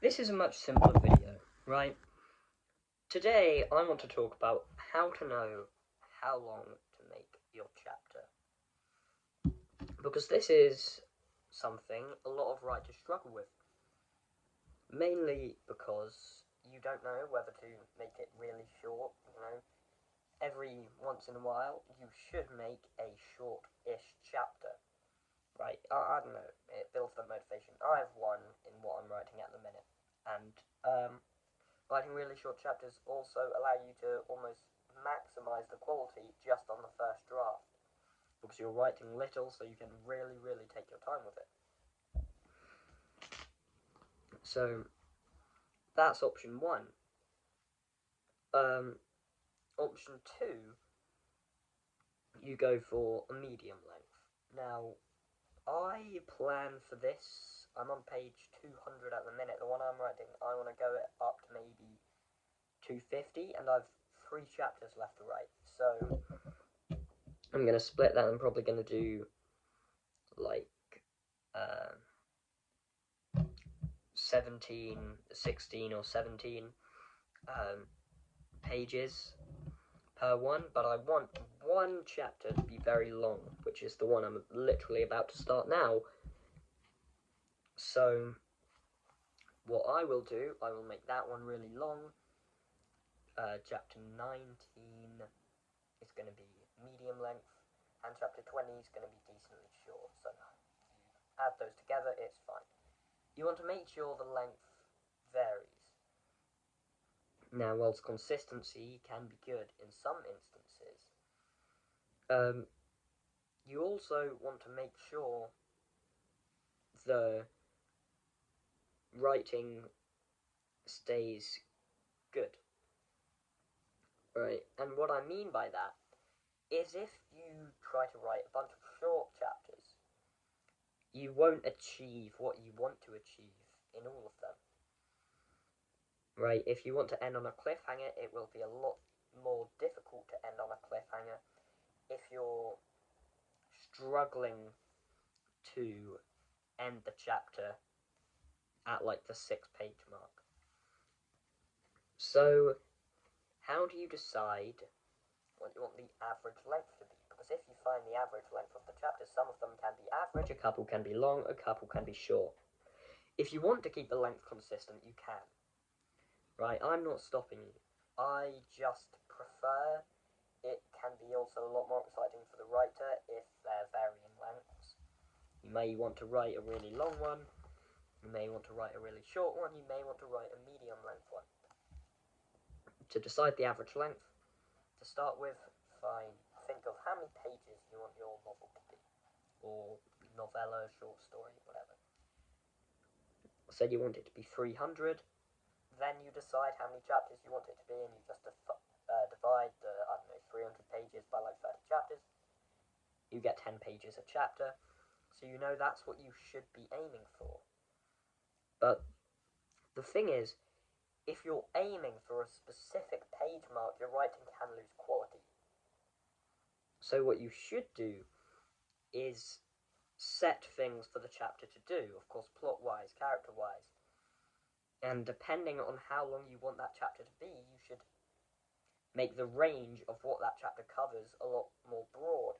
This is a much simpler video, right? Today I want to talk about how to know how long to make your chapter. Because this is something a lot of writers struggle with. Mainly because you don't know whether to make it really short, Every once in a while you should make a short-ish chapter. Right, I don't know, it builds the motivation. I have one in what I'm writing at the minute, and writing really short chapters also allow you to almost maximize the quality just on the first draft, because you're writing little, so you can really take your time with it. So that's option one. Option two, you go for a medium length. Now, I plan for this, I'm on page 200 at the minute. The one I'm writing, I want to go up to maybe 250, and I've 3 chapters left to write. So I'm going to split that. I'm probably going to do like 16 or 17 pages per one, but I want one chapter to be very long, which is the one I'm literally about to start now. So what I will do, I will make that one really long. Chapter 19 is going to be medium length, and chapter 20 is going to be decently short. So you add those together, it's fine. You want to make sure the length varies. Now, whilst consistency can be good in some instances, you also want to make sure the writing stays good. Right, and what I mean by that is if you try to write a bunch of short chapters, you won't achieve what you want to achieve in all of them. Right, if you want to end on a cliffhanger, it will be a lot more difficult to end on a cliffhanger if you're struggling to end the chapter at like the 6-page mark. So, how do you decide what you want the average length to be? Because if you find the average length of the chapters, some of them can be average, a couple can be long, a couple can be short. If you want to keep the length consistent, you can. Right, I'm not stopping you. I just prefer it can be also a lot more exciting for the writer if they're varying lengths. You may want to write a really long one, you may want to write a really short one, you may want to write a medium length one. To decide the average length, to start with, think of how many pages you want your novel to be, or novella, short story, whatever. Say you want it to be 300, then you decide how many chapters you want it to be, and you just divide the, 300 pages by like 30 chapters. You get 10 pages a chapter, so you know that's what you should be aiming for. But the thing is, if you're aiming for a specific page mark, your writing can lose quality. So what you should do is set things for the chapter to do, of course, plot-wise, character-wise. And depending on how long you want that chapter to be, you should make the range of what that chapter covers a lot more broad.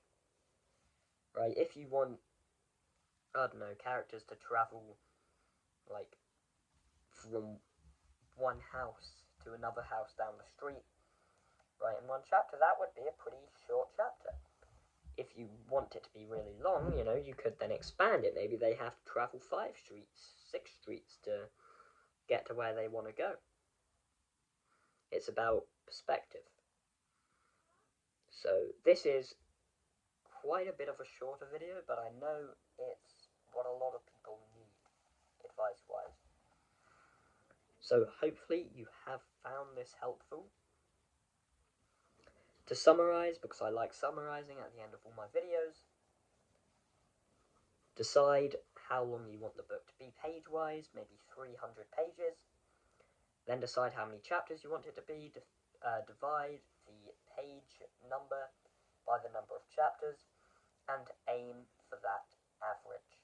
Right, if you want, characters to travel, like, from one house to another house down the street, right, in one chapter, that would be a pretty short chapter. If you want it to be really long, you could then expand it. Maybe they have to travel 5 streets, 6 streets to get to where they want to go. It's about perspective. So this is quite a bit of a shorter video, but I know it's what a lot of people need, advice-wise. So hopefully you have found this helpful. To summarize, because I like summarizing at the end of all my videos, decide how long you want the book to be page-wise, maybe 300 pages. Then decide how many chapters you want it to be. Divide the page number by the number of chapters, and aim for that average.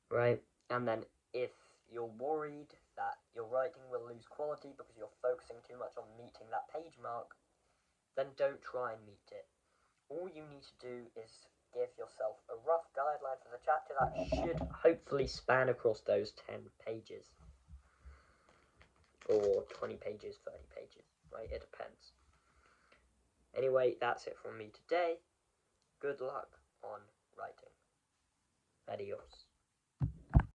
Right, and then if your worried that your writing will lose quality because you're focusing too much on meeting that page mark, then don't try and meet it. All you need to do is give yourself a rough guideline for the chapter that should hopefully span across those 10 pages. Or 20 pages, 30 pages, right? It depends. Anyway, that's it from me today. Good luck on writing. Adios.